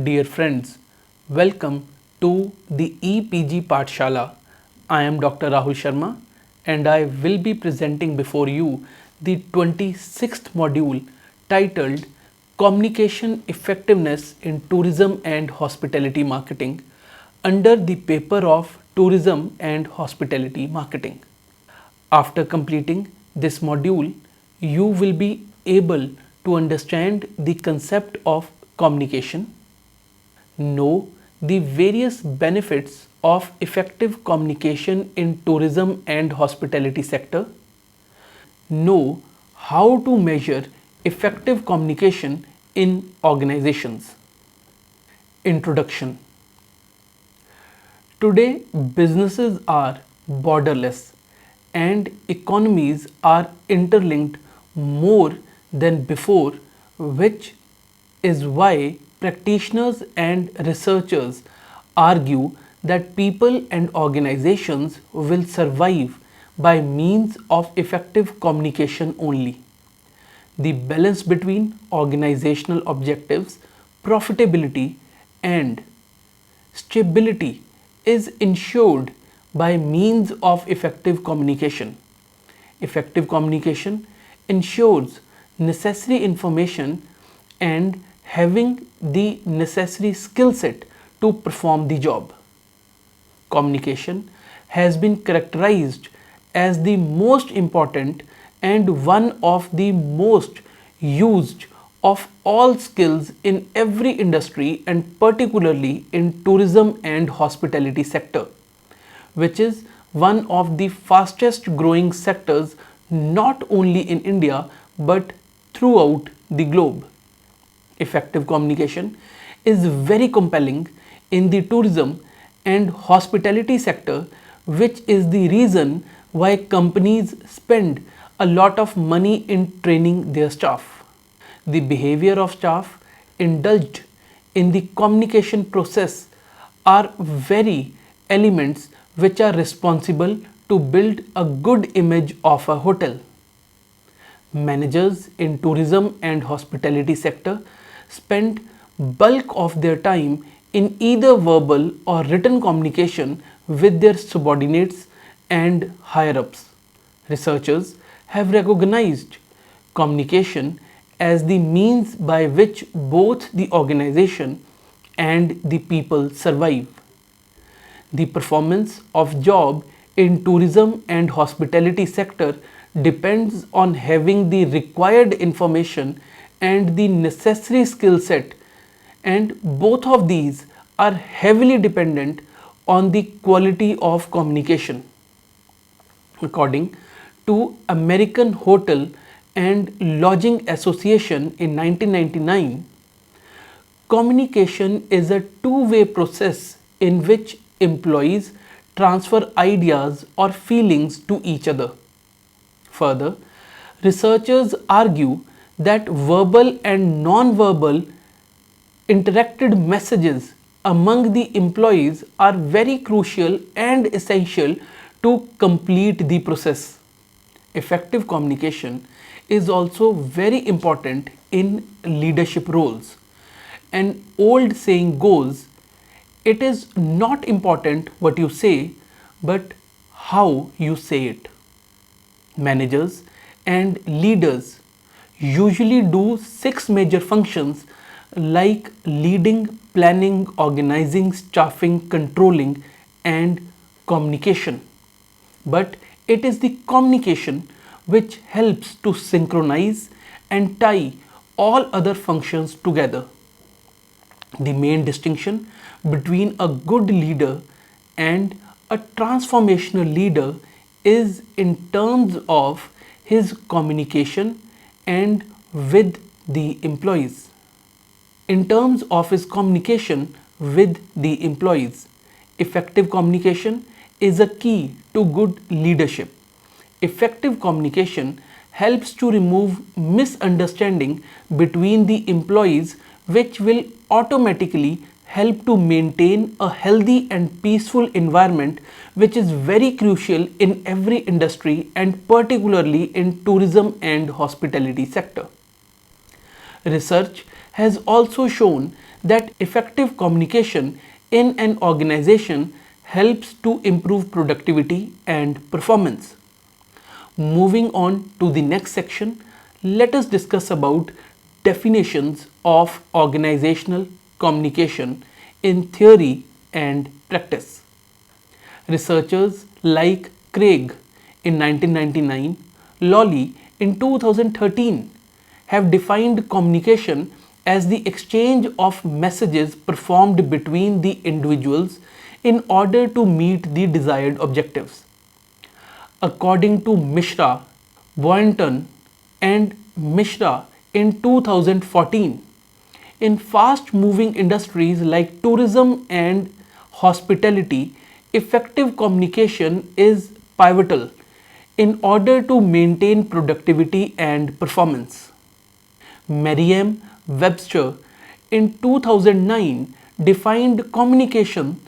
Dear friends, welcome to the EPG Pathshala. I am Dr. Rahul Sharma and I will be presenting before you the 26th module titled Communication Effectiveness in Tourism and Hospitality Marketing under the paper of Tourism and Hospitality Marketing. After completing this module, you will be able to understand the concept of communication, know the various benefits of effective communication in tourism and hospitality sector, know how to measure effective communication in organizations. Introduction. Today, businesses are borderless and economies are interlinked more than before, which is why practitioners and researchers argue that people and organizations will survive by means of effective communication only. The balance between organizational objectives, profitability, and stability is ensured by means of effective communication. Effective communication ensures necessary information and having the necessary skill set to perform the job. Communication has been characterized as the most important and one of the most used of all skills in every industry and particularly in tourism and hospitality sector, which is one of the fastest growing sectors not only in India but throughout the globe. Effective communication is very compelling in the tourism and hospitality sector, which is the reason why companies spend a lot of money in training their staff. The behavior of staff indulged in the communication process are very elements which are responsible to build a good image of a hotel. Managers in tourism and hospitality sector spend bulk of their time in either verbal or written communication with their subordinates and higher ups. Researchers have recognized communication as the means by which both the organization and the people survive. The performance of job in tourism and hospitality sector depends on having the required information and the necessary skill set, and both of these are heavily dependent on the quality of communication. According to American Hotel and Lodging Association in 1999, communication is a two-way process in which employees transfer ideas or feelings to each other. Further, researchers argue that verbal and non-verbal interacted messages among the employees are very crucial and essential to complete the process. Effective communication is also very important in leadership roles. An old saying goes, it is not important what you say, but how you say it. Managers and leaders usually do 6 major functions like leading, planning, organizing, staffing, controlling, and communication. But it is the communication which helps to synchronize and tie all other functions together. The main distinction between a good leader and a transformational leader is in terms of his communication and with the employees. In terms of his communication with the employees, effective communication is a key to good leadership. Effective communication helps to remove misunderstanding between the employees, which will automatically help to maintain a healthy and peaceful environment, which is very crucial in every industry and particularly in tourism and hospitality sector. Research has also shown that effective communication in an organization helps to improve productivity and performance. Moving on to the next section, let us discuss about definitions of organizational communication in theory and practice. Researchers like Craig in 1999, Lawley in 2013 have defined communication as the exchange of messages performed between the individuals in order to meet the desired objectives. According to Mishra, Boynton, and Mishra in 2014, in fast moving industries like tourism and hospitality, effective communication is pivotal in order to maintain productivity and performance. Merriam Webster in 2009 defined communication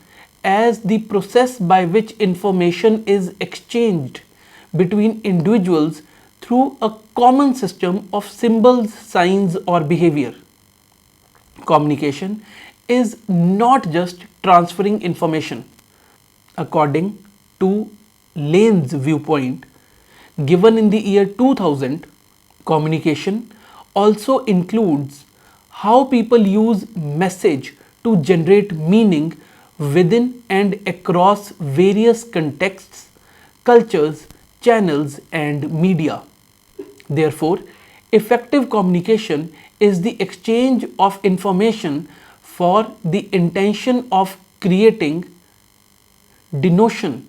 as the process by which information is exchanged between individuals through a common system of symbols, signs, or behavior. Communication is not just transferring information. According to Lane's viewpoint, given in the year 2000, communication also includes how people use message to generate meaning within and across various contexts, cultures, channels, and media. Therefore, effective communication is the exchange of information for the intention of creating denotion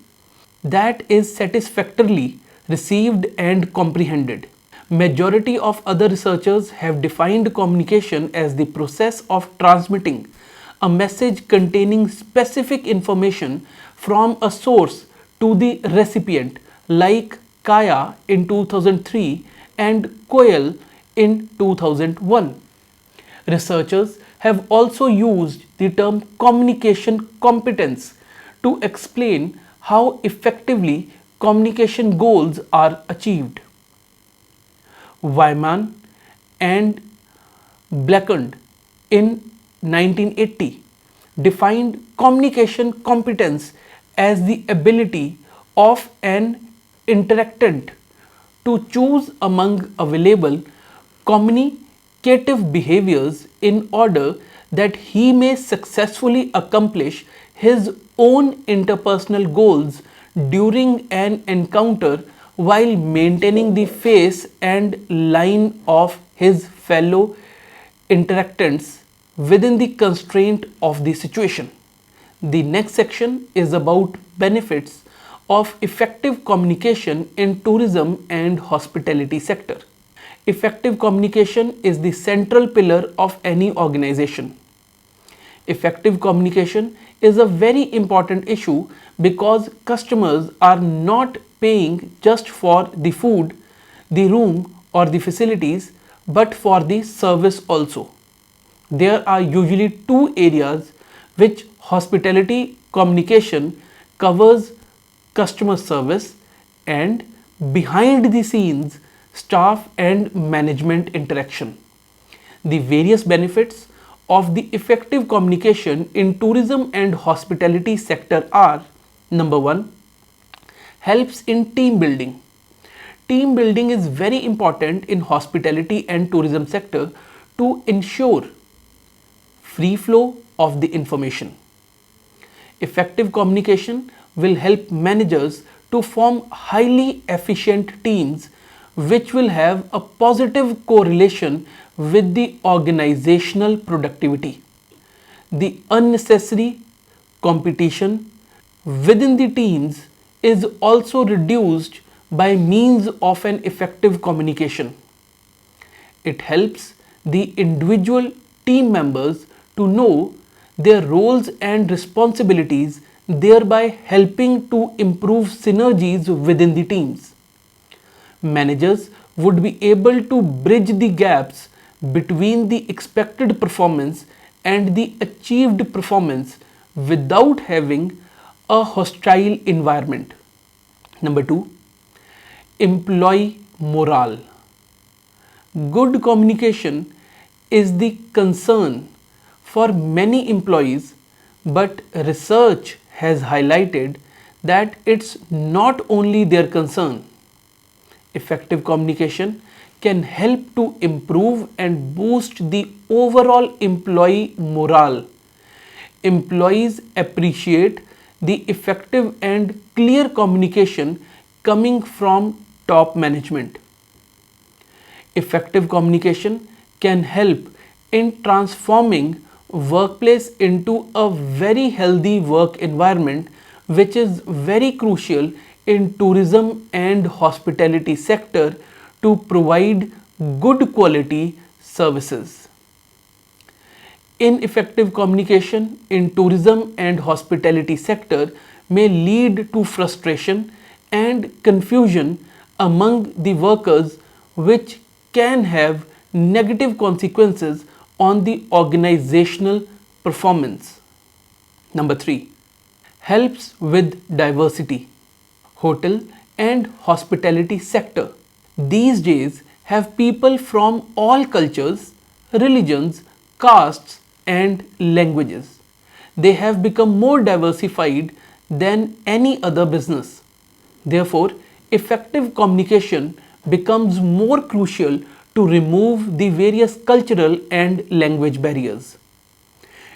that is satisfactorily received and comprehended. Majority of other researchers have defined communication as the process of transmitting a message containing specific information from a source to the recipient, like Kaya in 2003 and Coyle in 2001. Researchers have also used the term communication competence to explain how effectively communication goals are achieved. Wyman and Blackwell in 1980 defined communication competence as the ability of an interactant to choose among available communicative behaviors in order that he may successfully accomplish his own interpersonal goals during an encounter while maintaining the face and line of his fellow interactants within the constraint of the situation. The next section is about benefits of effective communication in tourism and hospitality sector. Effective communication is the central pillar of any organization. Effective communication is a very important issue because customers are not paying just for the food, the room, or the facilities, but for the service also. There are usually two areas which hospitality communication covers: customer service and behind the scenes staff and management interaction. The various benefits of the effective communication in tourism and hospitality sector are: number 1, helps in team building. Team building is very important in hospitality and tourism sector to ensure free flow of the information. Effective communication will help managers to form highly efficient teams which will have a positive correlation with the organizational productivity. The unnecessary competition within the teams is also reduced by means of an effective communication. It helps the individual team members to know their roles and responsibilities, thereby helping to improve synergies within the teams. Managers would be able to bridge the gaps between the expected performance and the achieved performance without having a hostile environment. Number 2, employee morale. Good communication is the concern for many employees, but research has highlighted that it's not only their concern. Effective communication can help to improve and boost the overall employee morale. Employees appreciate the effective and clear communication coming from top management. Effective communication can help in transforming workplace into a very healthy work environment, which is very crucial in tourism and hospitality sector to provide good quality services. Ineffective communication in tourism and hospitality sector may lead to frustration and confusion among the workers, which can have negative consequences on the organizational performance. Number 3, helps with diversity. Hotel and hospitality sector these days have people from all cultures, religions, castes and languages. They have become more diversified than any other business. Therefore, effective communication becomes more crucial to remove the various cultural and language barriers.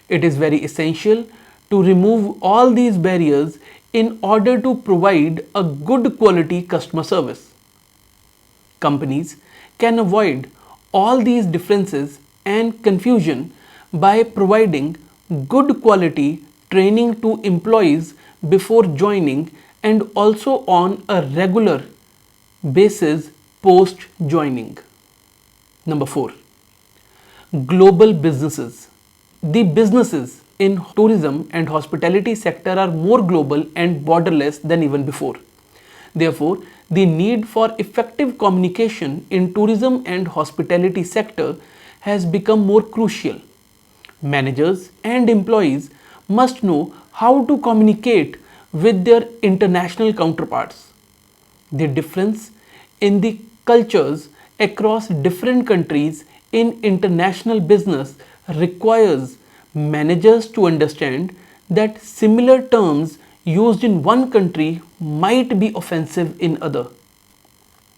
It is very essential to remove all these barriers in order to provide a good quality customer service. Companies can avoid all these differences and confusion by providing good quality training to employees before joining and also on a regular basis post joining. Number 4, global businesses. The businesses in tourism and hospitality sector are more global and borderless than even before. Therefore, the need for effective communication in tourism and hospitality sector has become more crucial. Managers and employees must know how to communicate with their international counterparts. The difference in the cultures across different countries in international business requires managers to understand that similar terms used in one country might be offensive in other.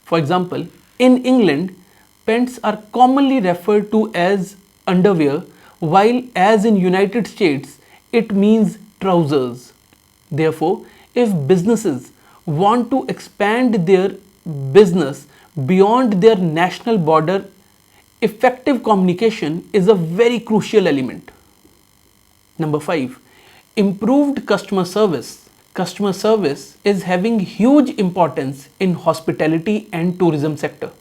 For example, in England, pants are commonly referred to as underwear, while as in United States it means trousers. Therefore, if businesses want to expand their business beyond their national border, effective communication is a very crucial element. Number 5, improved customer service. Customer service is having huge importance in hospitality and tourism sector.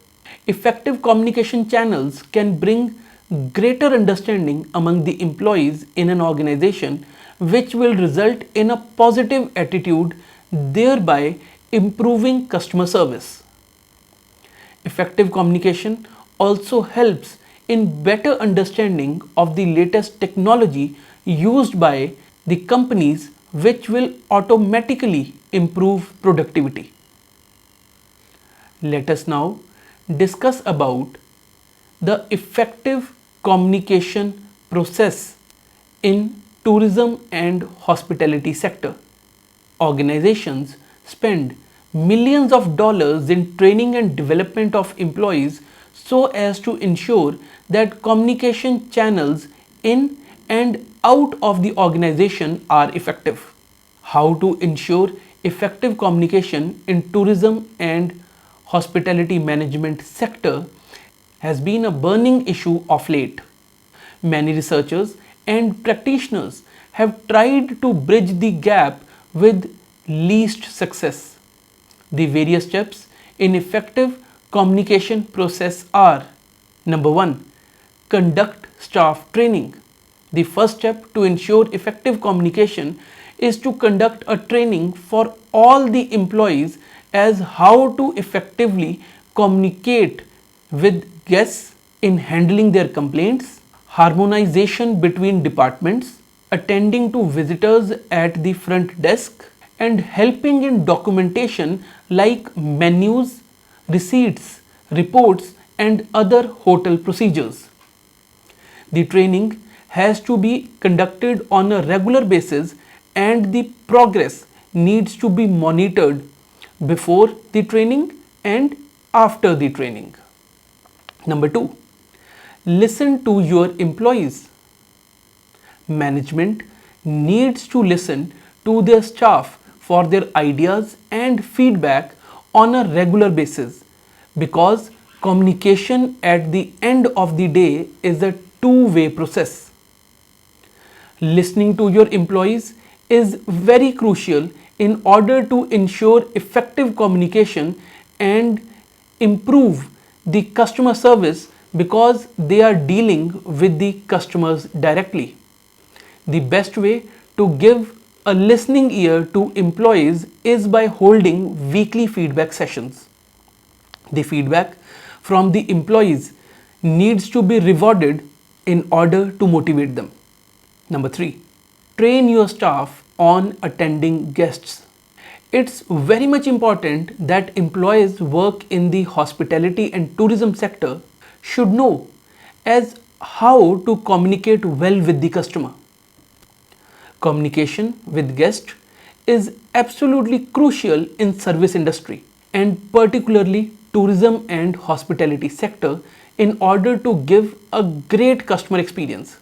Effective communication channels can bring greater understanding among the employees in an organization, which will result in a positive attitude, thereby improving customer service. Effective communication also helps in better understanding of the latest technology used by the companies, which will automatically improve productivity. Let us now discuss about the effective communication process in tourism and hospitality sector. Organizations spend millions of dollars in training and development of employees so as to ensure that communication channels in and out of the organization are effective. How to ensure effective communication in tourism and hospitality management sector has been a burning issue of late. Many researchers and practitioners have tried to bridge the gap with least success. The various steps in effective communication process are: number 1, conduct staff training. The first step to ensure effective communication is to conduct a training for all the employees as how to effectively communicate with guests in handling their complaints, harmonization between departments, attending to visitors at the front desk, and helping in documentation like menus, receipts, reports, and other hotel procedures. The training has to be conducted on a regular basis and the progress needs to be monitored before the training and after the training. Number 2, listen to your employees. Management needs to listen to their staff for their ideas and feedback on a regular basis, because communication at the end of the day is a two-way process. Listening to your employees is very crucial in order to ensure effective communication and improve the customer service, because they are dealing with the customers directly. The best way to give a listening ear to employees is by holding weekly feedback sessions. The feedback from the employees needs to be rewarded in order to motivate them. Number 3, train your staff on attending guests. It's very much important that employees work in the hospitality and tourism sector should know as how to communicate well with the customer. Communication with guests is absolutely crucial in service industry and particularly tourism and hospitality sector in order to give a great customer experience.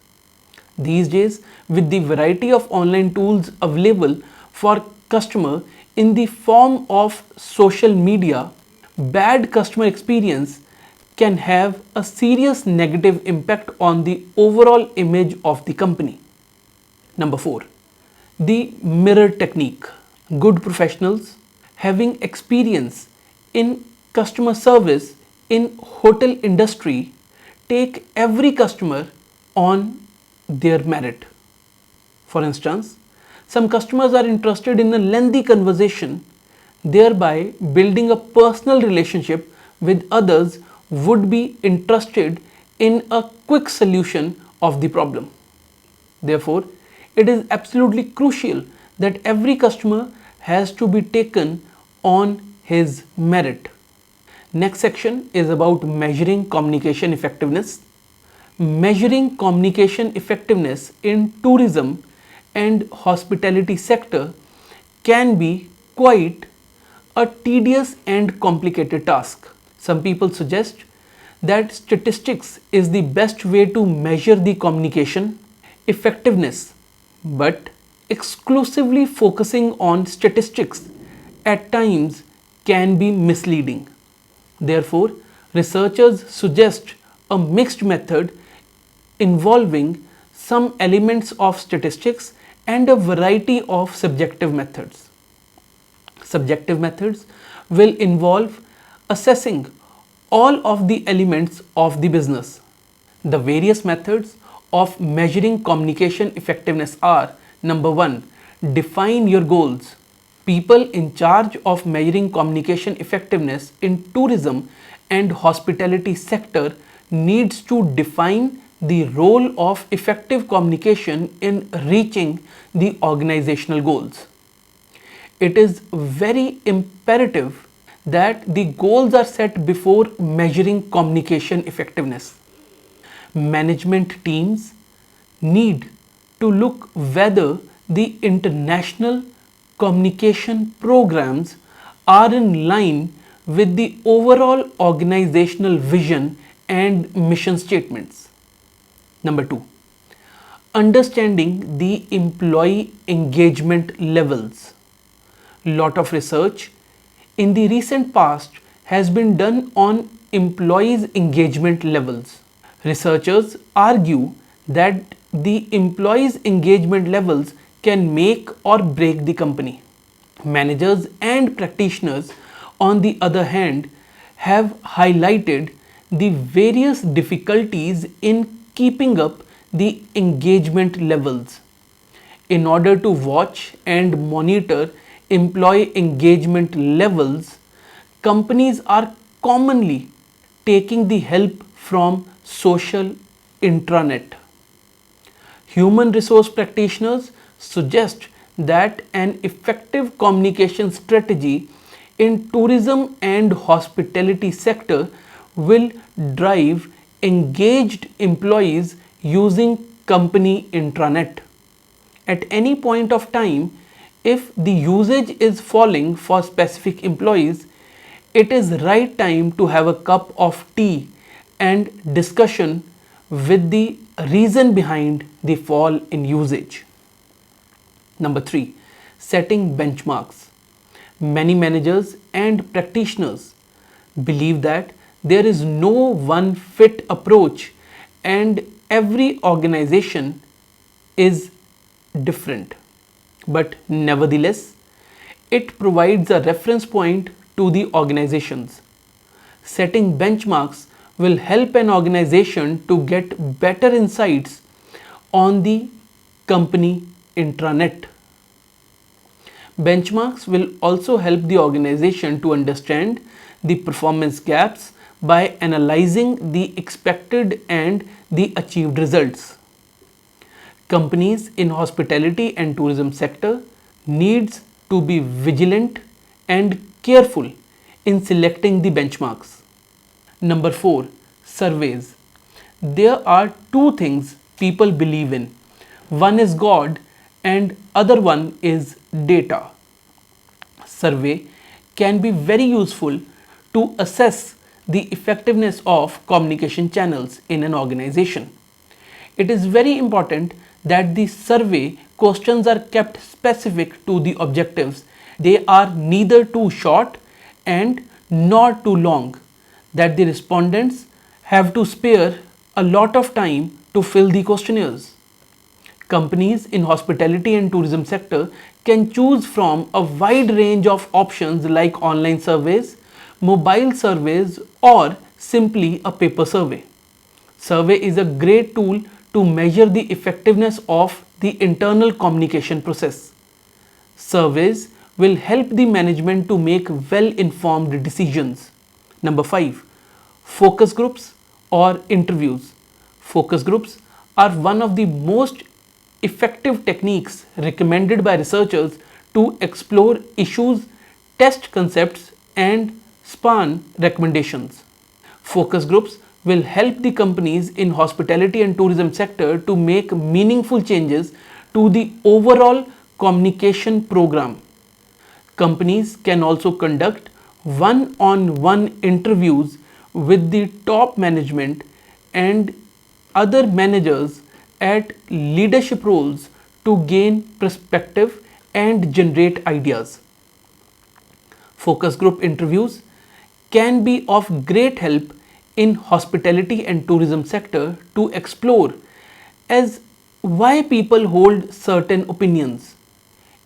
These days, with the variety of online tools available for customer in the form of social media, bad customer experience can have a serious negative impact on the overall image of the company. Number 4, the mirror technique. Good professionals having experience in customer service in hotel industry take every customer on their merit. For instance, some customers are interested in a lengthy conversation, thereby building a personal relationship with others would be interested in a quick solution of the problem. Therefore, it is absolutely crucial that every customer has to be taken on his merit. Next section is about measuring communication effectiveness. Measuring communication effectiveness in tourism and hospitality sector can be quite a tedious and complicated task. Some people suggest that statistics is the best way to measure the communication effectiveness, but exclusively focusing on statistics at times can be misleading. Therefore, researchers suggest a mixed method involving some elements of statistics and a variety of subjective methods. Subjective methods will involve assessing all of the elements of the business. The various methods of measuring communication effectiveness are: number 1, define your goals. People in charge of measuring communication effectiveness in tourism and hospitality sector needs to define the role of effective communication in reaching the organizational goals. It is very imperative that the goals are set before measuring communication effectiveness. Management teams need to look whether the international communication programs are in line with the overall organizational vision and mission statements. Number 2, understanding the employee engagement levels. Lot of research in the recent past has been done on employees' engagement levels. Researchers argue that the employees' engagement levels can make or break the company. Managers and practitioners, on the other hand, have highlighted the various difficulties in keeping up the engagement levels. In order to watch and monitor employee engagement levels, companies are commonly taking the help from social intranet. Human resource practitioners suggest that an effective communication strategy in tourism and hospitality sector will drive engaged employees using company intranet. At any point of time, if the usage is falling for specific employees, it is right time to have a cup of tea and discussion with the reason behind the fall in usage. Number 3, setting benchmarks. Many managers and practitioners believe that there is no one fit approach and every organization is different. But nevertheless, it provides a reference point to the organizations. Setting benchmarks will help an organization to get better insights on the company intranet. Benchmarks will also help the organization to understand the performance gaps by analyzing the expected and the achieved results. Companies in hospitality and tourism sector needs to be vigilant and careful in selecting the benchmarks. Number 4, surveys. There are two things people believe in. One is God and other one is data. Survey can be very useful to assess the effectiveness of communication channels in an organization. It is very important that the survey questions are kept specific to the objectives. They are neither too short and nor too long, that the respondents have to spare a lot of time to fill the questionnaires. Companies in hospitality and tourism sector can choose from a wide range of options like online surveys, mobile surveys, or simply a paper survey. Survey is a great tool to measure the effectiveness of the internal communication process. Surveys will help the management to make well-informed decisions. Number 5, focus groups or interviews. Focus groups are one of the most effective techniques recommended by researchers to explore issues, test concepts, and spawn recommendations. Focus groups will help the companies in hospitality and tourism sector to make meaningful changes to the overall communication program. Companies can also conduct one-on-one interviews with the top management and other managers at leadership roles to gain perspective and generate ideas. Focus group interviews can be of great help in hospitality and tourism sector to explore as why people hold certain opinions.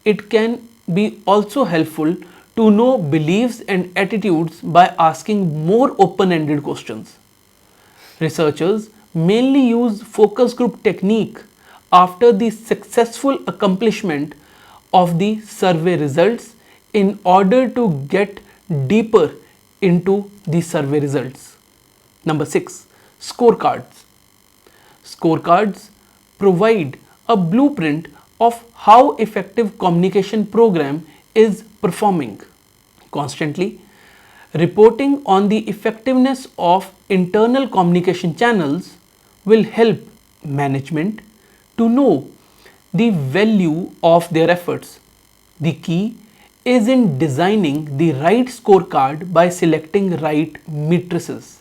It can be also helpful to know beliefs and attitudes by asking more open-ended questions. Researchers mainly use focus group technique after the successful accomplishment of the survey results in order to get deeper into the survey results. Number 6, scorecards. Scorecards provide a blueprint of how effective communication program is performing. Constantly reporting on the effectiveness of internal communication channels will help management to know the value of their efforts. The key is in designing the right scorecard by selecting right matrices.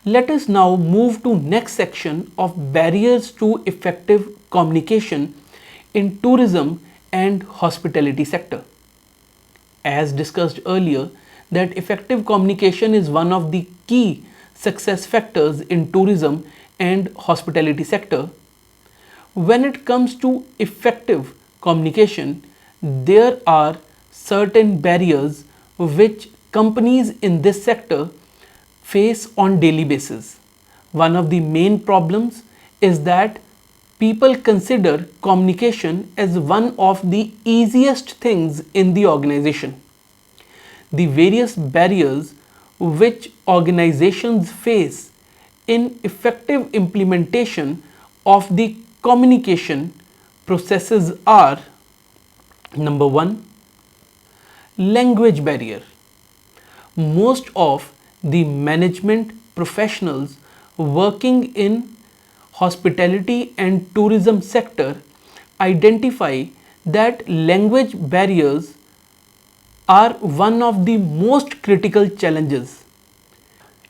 Let us now move to next section of barriers to effective communication in tourism and hospitality sector. As discussed earlier, that effective communication is one of the key success factors in tourism and hospitality sector. When it comes to effective communication, there are certain barriers which companies in this sector face on daily basis. One of the main problems is that people consider communication as one of the easiest things in the organization. The various barriers which organizations face in effective implementation of the communication processes are: number 1, language barrier. Most of the management professionals working in hospitality and tourism sector identify that language barriers are one of the most critical challenges.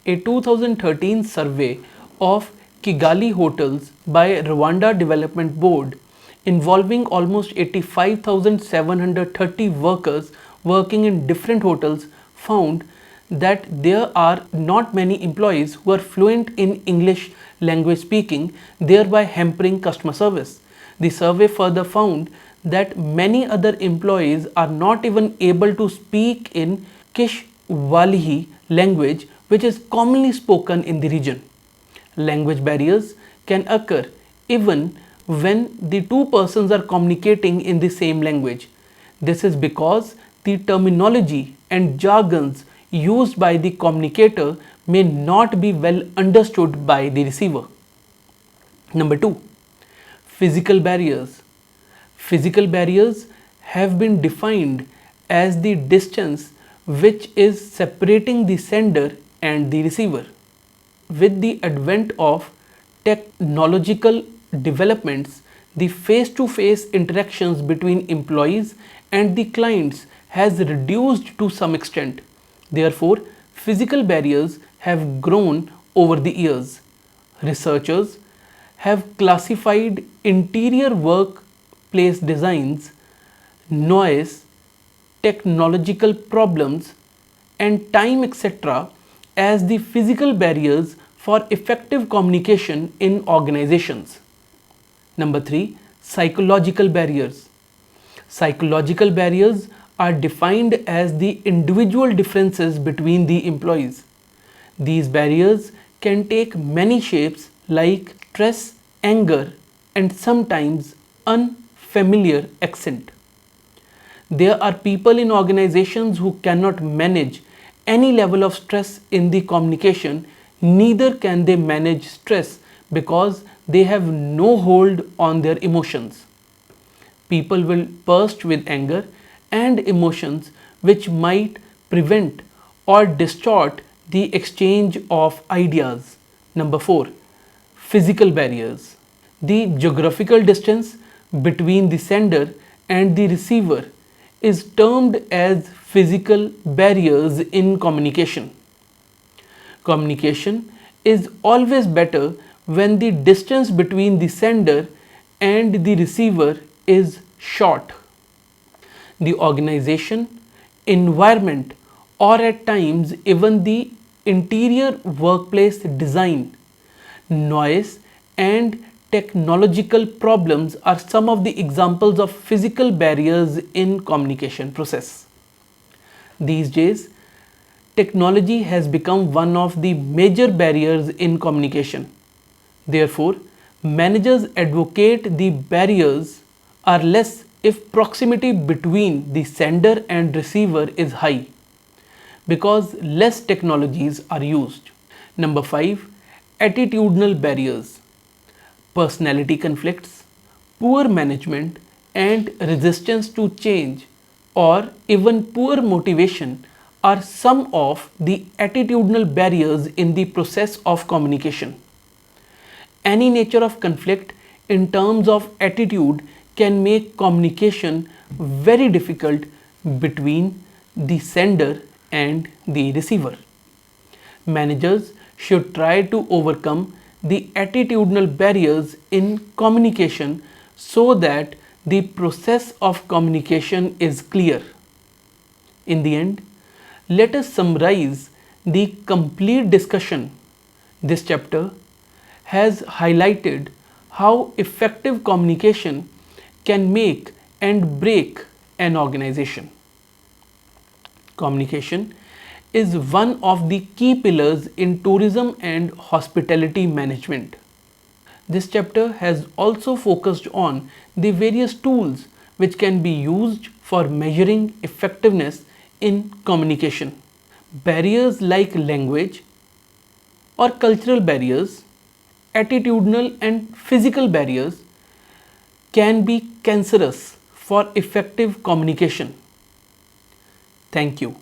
A 2013 survey of Kigali hotels by Rwanda Development Board involving almost 85,730 workers working in different hotels found that there are not many employees who are fluent in English language speaking, thereby hampering customer service. The survey further found that many other employees are not even able to speak in Kishwalihi language, which is commonly spoken in the region. Language barriers can occur even when the two persons are communicating in the same language. This is because the terminology and jargons used by the communicator may not be well understood by the receiver. Number 2. Physical barriers. Physical barriers have been defined as the distance which is separating the sender and the receiver. With the advent of technological developments, the face-to-face interactions between employees and the clients has reduced to some extent. Therefore, physical barriers have grown over the years. Researchers have classified interior workplace designs, noise, technological problems, and time, etc., as the physical barriers for effective communication in organizations. Number 3. Psychological barriers. Psychological barriers are defined as the individual differences between the employees. These barriers can take many shapes like stress, anger, and sometimes unfamiliar accent. There are people in organizations who cannot manage any level of stress in the communication, neither can they manage stress because they have no hold on their emotions. People will burst with anger and emotions which might prevent or distort the exchange of ideas. Number 4. Physical barriers. The geographical distance between the sender and the receiver is termed as physical barriers in communication. Communication is always better when the distance between the sender and the receiver is short. The organization, environment, or at times even the interior workplace design, noise, and technological problems are some of the examples of physical barriers in communication process. These days, technology has become one of the major barriers in communication. Therefore, managers advocate the barriers are less if proximity between the sender and receiver is high, because less technologies are used. Number 5. Attitudinal barriers. Personality conflicts, poor management, and resistance to change, or even poor motivation are some of the attitudinal barriers in the process of communication. Any nature of conflict in terms of attitude can make communication very difficult between the sender and the receiver. Managers should try to overcome the attitudinal barriers in communication so that the process of communication is clear. In the end, let us summarize the complete discussion. This chapter has highlighted how effective communication can make and break an organization. Communication is one of the key pillars in tourism and hospitality management. This chapter has also focused on the various tools which can be used for measuring effectiveness in communication. Barriers like language or cultural barriers, attitudinal and physical barriers can be cancerous for effective communication. Thank you.